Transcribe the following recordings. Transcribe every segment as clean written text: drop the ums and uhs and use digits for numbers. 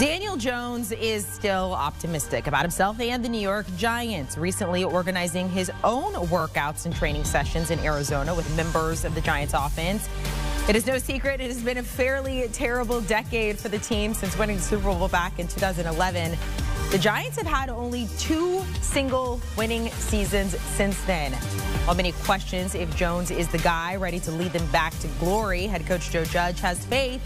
Daniel Jones is still optimistic about himself and the New York Giants, recently organizing his own workouts and training sessions in Arizona with members of the Giants offense. It is no secret it has been a fairly terrible decade for the team since winning the Super Bowl back in 2011. The Giants have had only 2 single winning seasons since then. While many questions if Jones is the guy ready to lead them back to glory, head coach Joe Judge has faith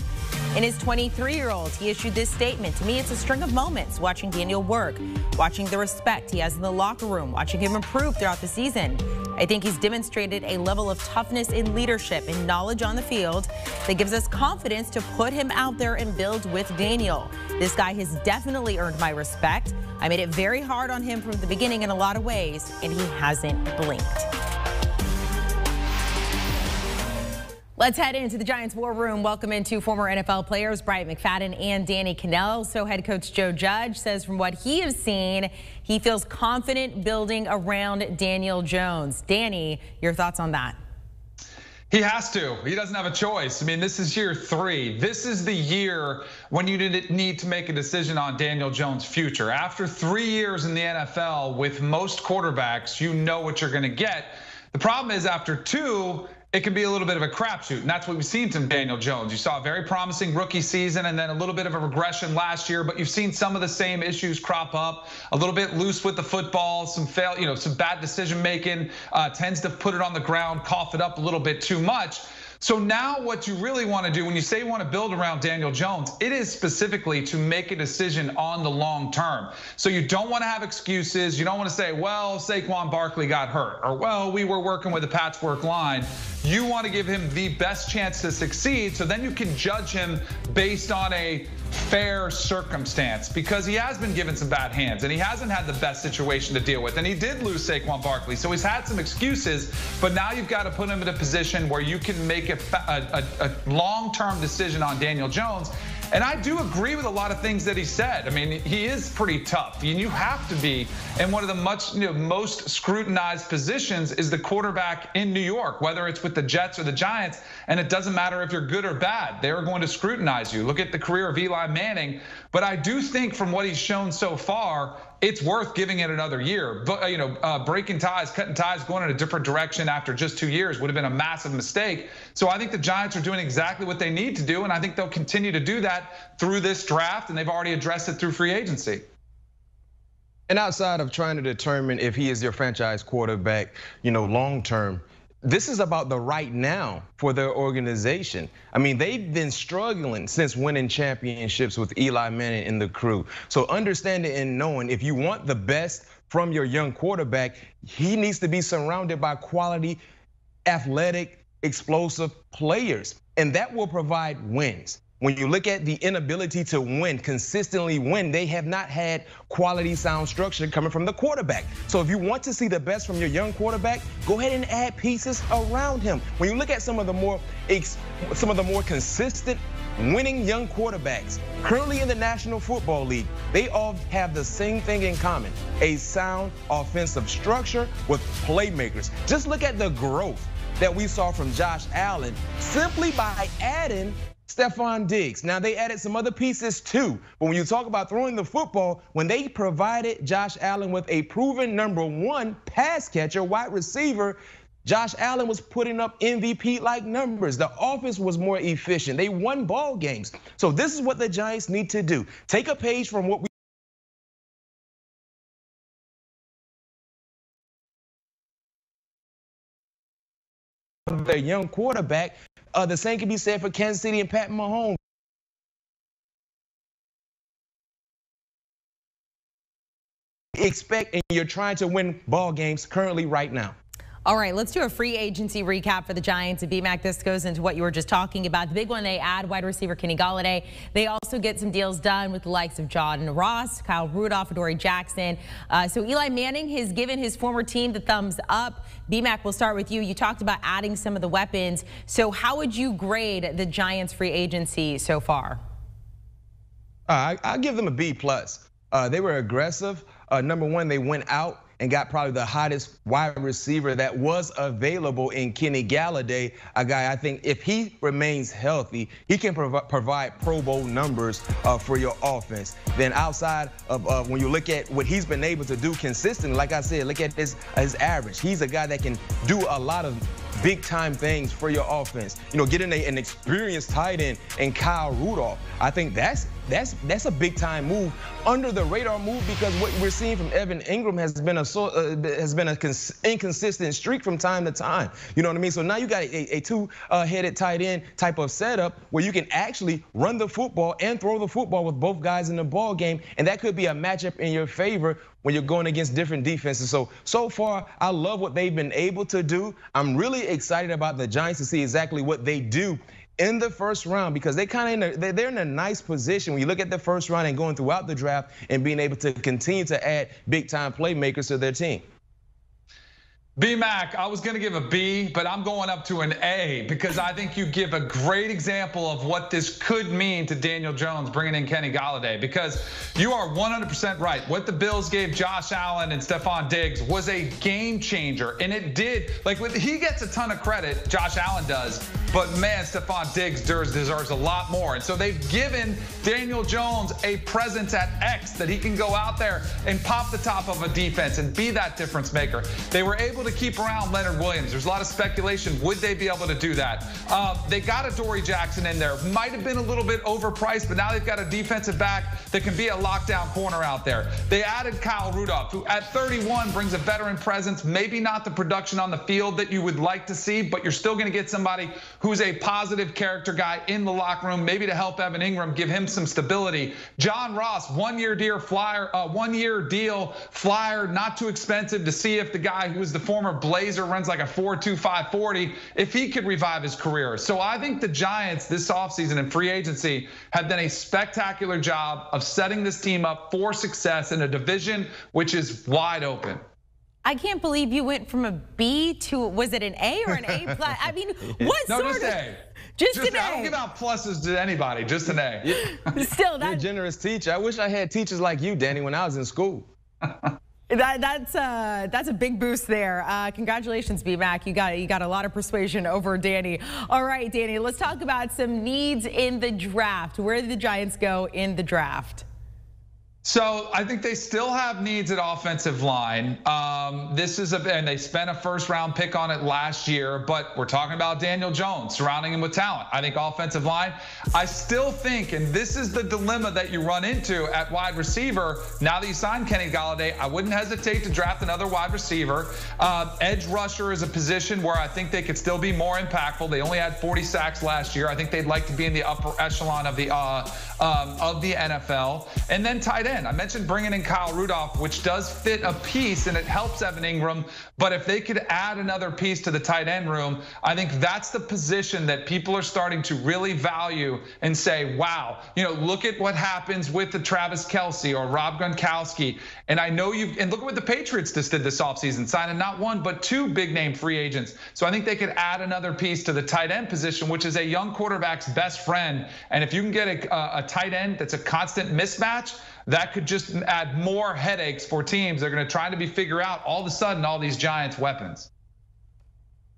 in his 23-year-old. He issued this statement: "To me, it's a string of moments watching Daniel work, watching the respect he has in the locker room, watching him improve throughout the season. I think he's demonstrated a level of toughness in leadership and knowledge on the field that gives us confidence to put him out there and build with Daniel. This guy has definitely earned my respect. I made it very hard on him from the beginning in a lot of ways, and he hasn't blinked." Let's head into the Giants war room. Welcome in 2 former NFL players, Bryant McFadden and Kanell. So head coach Joe Judge says from what he has seen, he feels confident building around Daniel Jones. Danny, your thoughts on that? He has to. He doesn't have a choice. I mean, this is year 3. This is the year when you need to make a decision on Daniel Jones' future. After 3 years in the NFL, with most quarterbacks, you know what you're going to get. The problem is after 2, it can be a little bit of a crapshoot, and that's what we've seen from Daniel Jones. You saw a very promising rookie season and then a little bit of a regression last year, but you've seen some of the same issues crop up. A little bit loose with the football, some bad decision making, tends to put it on the ground, cough it up a little bit too much. So now what you really want to do when you say you want to build around Daniel Jones, it is specifically to make a decision on the long term. So you don't want to have excuses. You don't want to say, well, Saquon Barkley got hurt, or well, we were working with a patchwork line. You want to give him the best chance to succeed, so then you can judge him based on a fair circumstance, because he has been given some bad hands and he hasn't had the best situation to deal with, and he did lose Saquon Barkley, so he's had some excuses. But now you've got to put him in a position where you can make a long-term decision on Daniel Jones. And I do agree with a lot of things that he said. I mean, he is pretty tough, and you have to be. And one of the most scrutinized positions is the quarterback in New York, whether it's with the Jets or the Giants. And it doesn't matter if you're good or bad; they are going to scrutinize you. Look at the career of Eli Manning. But I do think from what he's shown so far, it's worth giving it another year. But breaking ties, cutting ties, going in a different direction after just 2 years would have been a massive mistake. So I think the Giants are doing exactly what they need to do, and I think they'll continue to do that through this draft, and they've already addressed it through free agency. And outside of trying to determine if he is your franchise quarterback, long term, this is about the right now for their organization. I mean, they've been struggling since winning championships with Eli Manning and the crew. So understanding and knowing if you want the best from your young quarterback, he needs to be surrounded by quality, athletic, explosive players, and that will provide wins. When you look at the inability to win, consistently win, they have not had quality sound structure coming from the quarterback. So if you want to see the best from your young quarterback, go ahead and add pieces around him. When you look at some of the more consistent winning young quarterbacks currently in the National Football League, they all have the same thing in common: a sound offensive structure with playmakers. Just look at the growth that we saw from Josh Allen simply by adding Stephon Diggs. Now they added some other pieces too, but when you talk about throwing the football, when they provided Josh Allen with a proven #1 pass catcher, wide receiver, Josh Allen was putting up MVP-like numbers. The offense was more efficient. They won ball games. So this is what the Giants need to do. Take a page from what their young quarterback. The same can be said for Kansas City and Pat Mahomes. Expect, and you're trying to win ball games currently right now. All right, let's do a free agency recap for the Giants. And BMAC, this goes into what you were just talking about. The big one, they add wide receiver Kenny Golladay. They also get some deals done with the likes of John Ross, Kyle Rudolph, Adoree Jackson. So Eli Manning has given his former team the thumbs up. BMAC, we'll start with you. You talked about adding some of the weapons. So how would you grade the Giants free agency so far? I'll give them a B+. They were aggressive. #1, they went out and got probably the hottest wide receiver that was available in Kenny Galladay, a guy I think if he remains healthy, he can provide Pro Bowl numbers for your offense. Then outside of when you look at what he's been able to do consistently, like I said, look at his average. He's a guy that can do a lot of big time things for your offense. You know, getting an experienced tight end and Kyle Rudolph. I think that's a big time move, under the radar move, because what we're seeing from Evan Ingram has been a inconsistent streak from time to time. You know what I mean? So now you got a two-headed tight end type of setup where you can actually run the football and throw the football with both guys in the ball game, and that could be a matchup in your favor when you're going against different defenses. So far, I love what they've been able to do. I'm really excited about the Giants to see exactly what they do in the first round, because they're in a nice position when you look at the first round and going throughout the draft and being able to continue to add big time playmakers to their team. B-Mac, I was going to give a B, but I'm going up to an A because I think you give a great example of what this could mean to Daniel Jones bringing in Kenny Galladay, because you are 100% right. What the Bills gave Josh Allen and Stephon Diggs was a game changer, and it did. Like, he gets a ton of credit, Josh Allen does, but man, Stephon Diggs deserves a lot more. And so they've given Daniel Jones a presence at X that he can go out there and pop the top of a defense and be that difference maker. They were able to keep around Leonard Williams. There's a lot of speculation. Would they be able to do that? They got a Dory Jackson in there. Might have been a little bit overpriced, but now they've got a defensive back that can be a lockdown corner out there. They added Kyle Rudolph, who at 31 brings a veteran presence. Maybe not the production on the field that you would like to see, but you're still going to get somebody who's a positive character guy in the locker room, maybe to help Evan Ingram, give him some stability. John Ross, one-year deal flyer, not too expensive, to see if the guy who was the former Blazer runs like a 4.25 40, if he could revive his career. So I think the Giants this offseason in free agency have done a spectacular job of setting this team up for success in a division which is wide open. I can't believe you went from a B to, was it an A or an A plus? I mean, what no, sort just of? A. Just an A. I don't give out pluses to anybody, just an A. Still, you're a generous teacher. I wish I had teachers like you, Danny, when I was in school. That's a big boost there. Congratulations, B-Mac. You got a lot of persuasion over Danny. All right, Danny, let's talk about some needs in the draft. Where did the Giants go in the draft? So I think they still have needs at offensive line. And they spent a first-round pick on it last year, but we're talking about Daniel Jones, surrounding him with talent. I think offensive line, I still think, and this is the dilemma that you run into at wide receiver, now that you signed Kenny Galladay, I wouldn't hesitate to draft another wide receiver. Edge rusher is a position where I think they could still be more impactful. They only had 40 sacks last year. I think they'd like to be in the upper echelon of the NFL. And then tight end. I mentioned bringing in Kyle Rudolph, which does fit a piece, and it helps Evan Ingram. But if they could add another piece to the tight end room, I think that's the position that people are starting to really value and say, wow, look at what happens with the Travis Kelce or Rob Gronkowski. And I know and look at what the Patriots just did this offseason, signing not one, but two big name free agents. So I think they could add another piece to the tight end position, which is a young quarterback's best friend. And if you can get a tight end that's a constant mismatch, that could just add more headaches for teams. They're going to try to figure out all of a sudden all these Giants weapons.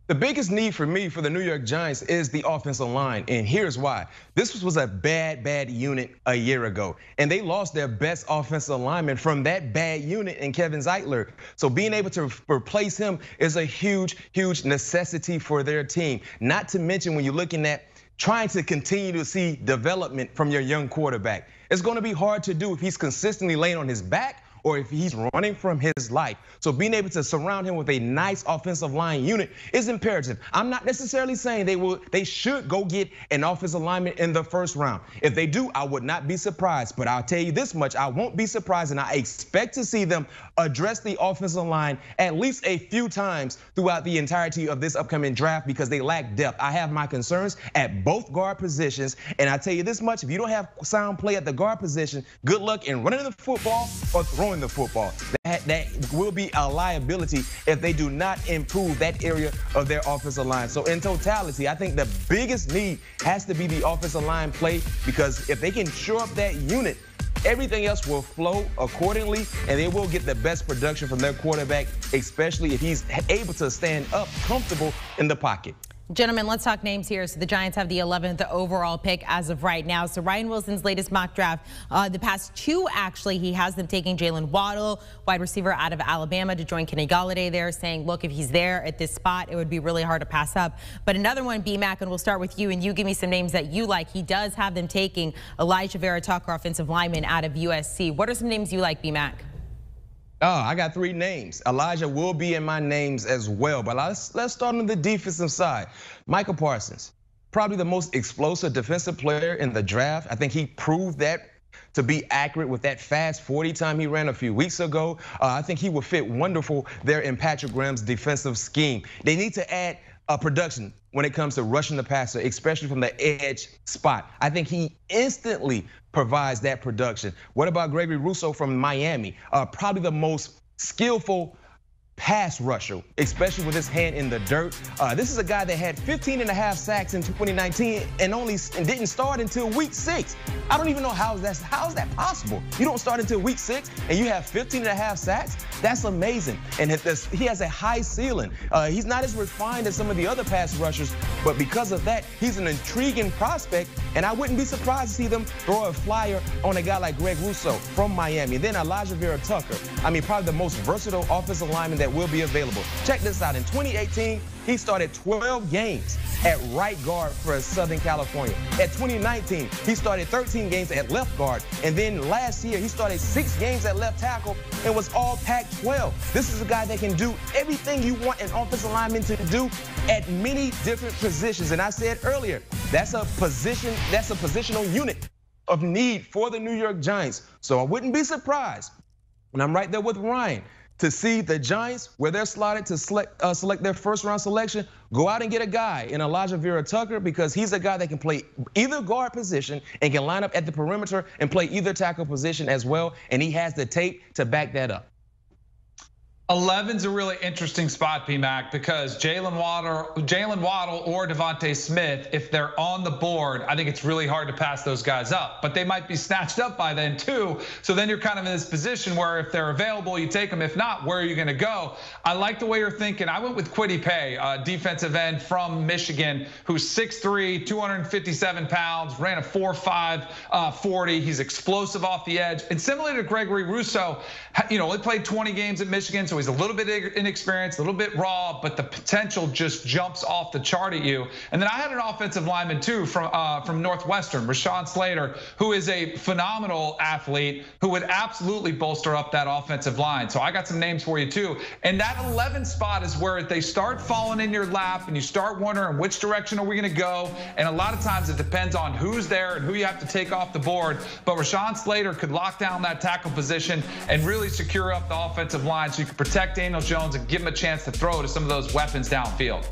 The biggest need for me for the New York Giants is the offensive line, and here's why. This was a bad unit a year ago, and they lost their best offensive lineman from that bad unit in Kevin Zeitler. So being able to replace him is a huge necessity for their team. Not to mention when you're looking at trying to continue to see development from your young quarterback. It's going to be hard to do if he's consistently laying on his back or if he's running from his life. So being able to surround him with a nice offensive line unit is imperative. I'm not necessarily saying they should go get an offensive lineman in the first round. If they do, I would not be surprised. But I'll tell you this much, I won't be surprised, and I expect to see them address the offensive line at least a few times throughout the entirety of this upcoming draft because they lack depth. I have my concerns at both guard positions, and I tell you this much, if you don't have sound play at the guard position, good luck in running the football or throwing the football. That will be a liability if they do not improve that area of their offensive line. So in totality, I think the biggest need has to be the offensive line play, because if they can shore up that unit everything else will flow accordingly, and they will get the best production from their quarterback, especially if he's able to stand up comfortable in the pocket. Gentlemen, let's talk names here. So the Giants have the 11th overall pick as of right now. So Ryan Wilson's latest mock draft, the past two actually, he has them taking Jalen Waddle, wide receiver out of Alabama, to join Kenny Galladay there, saying, look, if he's there at this spot, it would be really hard to pass up. But another one, B-Mac, and we'll start with you, and you give me some names that you like. He does have them taking Elijah Vera-Tucker, offensive lineman out of USC. What are some names you like, B-Mac? Oh, I got three names. Elijah will be in my names as well, but let's start on the defensive side. Micah Parsons, probably the most explosive defensive player in the draft. I think he proved that to be accurate with that fast 40 time he ran a few weeks ago. I think he will fit wonderful there in Patrick Graham's defensive scheme. They need to add production when it comes to rushing the passer, especially from the edge spot. I think he instantly provides that production. What about Gregory Rousseau from Miami? Probably the most skillful pass rusher, especially with his hand in the dirt. This is a guy that had 15.5 sacks in 2019 and didn't start until week 6. I don't even know how is that possible? You don't start until week 6 and you have 15.5 sacks? That's amazing. And he has a high ceiling. He's not as refined as some of the other pass rushers, but because of that, he's an intriguing prospect, and I wouldn't be surprised to see them throw a flyer on a guy like Greg Rousseau from Miami. And then Elijah Vera-Tucker. I mean, probably the most versatile offensive lineman that will be available. Check this out. In 2018, he started 12 games at right guard for Southern California. At 2019, he started 13 games at left guard. And then last year, he started 6 games at left tackle and was all Pac-12. This is a guy that can do everything you want an offensive lineman to do at many different positions. And I said earlier, that's a positional unit of need for the New York Giants. So I wouldn't be surprised, and I'm right there with Ryan, to see the Giants, where they're slotted to select their first round selection, go out and get a guy in Elijah Vera-Tucker, because he's a guy that can play either guard position and can line up at the perimeter and play either tackle position as well. And he has the tape to back that up. 11's a really interesting spot, P-Mac, because Jalen Waddle or Devontae Smith, if they're on the board, I think it's really hard to pass those guys up. But they might be snatched up by then too. So then you're kind of in this position where if they're available, you take them. If not, where are you going to go? I like the way you're thinking. I went with Kwity Paye, defensive end from Michigan, who's 6'3", 257 pounds, ran a 4.5 40. He's explosive off the edge. And similar to Gregory Rousseau, he played 20 games at Michigan, so he's a little bit inexperienced, a little bit raw, but the potential just jumps off the chart at you. And then I had an offensive lineman too from Northwestern, Rashawn Slater, who is a phenomenal athlete who would absolutely bolster up that offensive line. So I got some names for you too. And that 11 spot is where they start falling in your lap and you start wondering which direction are we going to go. And a lot of times it depends on who's there and who you have to take off the board. But Rashawn Slater could lock down that tackle position and really secure up the offensive line so you can protect Daniel Jones and give him a chance to throw to some of those weapons downfield.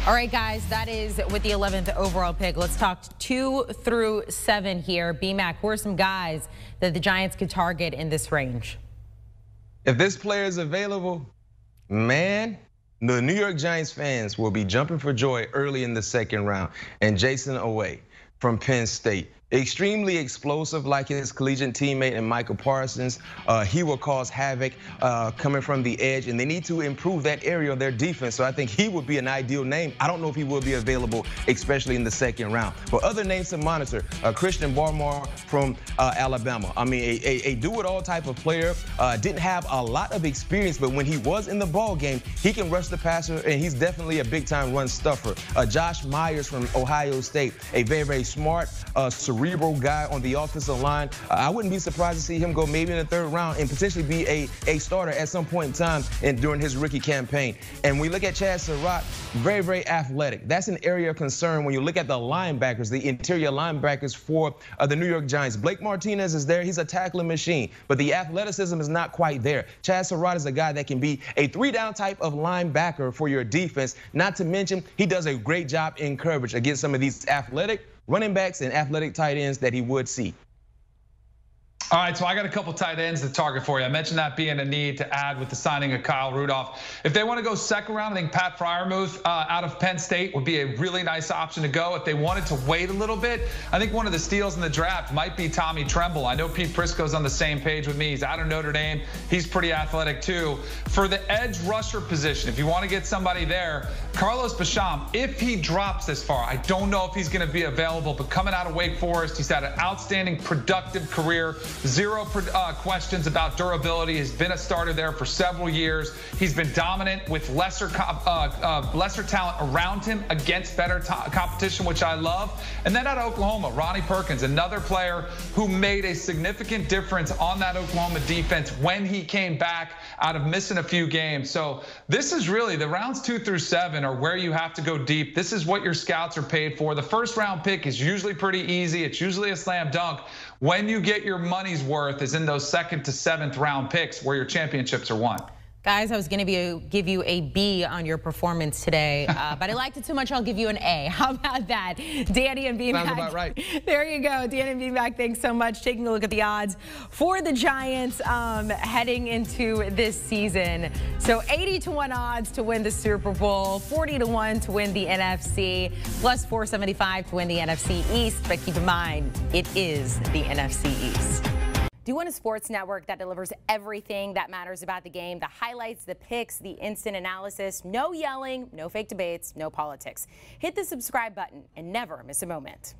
All right, guys, that is with the 11th overall pick. Let's talk 2 through 7 here. B-Mac, who are some guys that the Giants could target in this range? If this player is available, man, the New York Giants fans will be jumping for joy early in the second round. And Jason Oweh from Penn State. Extremely explosive like his collegiate teammate and Micah Parsons. He will cause havoc coming from the edge, and they need to improve that area of their defense. So I think he would be an ideal name. I don't know if he will be available, especially in the second round. But other names to monitor, Christian Barmore from Alabama. I mean, a do-it-all type of player. Didn't have a lot of experience, but when he was in the ball game, he can rush the passer, and he's definitely a big-time run stuffer. Josh Myers from Ohio State, a very, very smart, cerebral guy on the offensive line. I wouldn't be surprised to see him go maybe in the third round and potentially be a starter at some point in time during his rookie campaign. And we look at Chad Surratt, very, very athletic. That's an area of concern when you look at the linebackers, the interior linebackers for the New York Giants. Blake Martinez is there. He's a tackling machine, but the athleticism is not quite there. Chad Surratt is a guy that can be a 3-down type of linebacker for your defense. Not to mention, he does a great job in coverage against some of these athletic running backs and athletic tight ends that he would see. All right, so I got a couple tight ends to target for you. I mentioned that being a need to add with the signing of Kyle Rudolph. If they want to go second round, I think Pat Freiermuth out of Penn State would be a really nice option to go. If they wanted to wait a little bit, I think one of the steals in the draft might be Tommy Tremble. I know Pete Prisco's on the same page with me. He's out of Notre Dame. He's pretty athletic too. For the edge rusher position, if you want to get somebody there, Carlos Basham, if he drops this far, I don't know if he's going to be available, but coming out of Wake Forest, he's had an outstanding, productive career. Zero questions about durability. Has been a starter there for several years. He's been dominant with lesser talent around him against better competition, which I love. And then at Oklahoma, Ronnie Perkins, another player who made a significant difference on that Oklahoma defense when he came back out of missing a few games. So this is really the rounds 2 through 7 are where you have to go deep. This is what your scouts are paid for. The first round pick is usually pretty easy. It's usually a slam dunk. When you get your money's worth is in those 2nd to 7th round picks where your championships are won. Guys, I was going to give you a B on your performance today, but I liked it too much. I'll give you an A. How about that? Danny and Beanbag. Sounds about right. There you go. Danny and Beanbag, thanks so much. Taking a look at the odds for the Giants heading into this season. So 80-1 odds to win the Super Bowl, 40-1 to win the NFC, plus 475 to win the NFC East. But keep in mind, it is the NFC East. Do you want a sports network that delivers everything that matters about the game? The highlights, the picks, the instant analysis, no yelling, no fake debates, no politics. Hit the subscribe button and never miss a moment.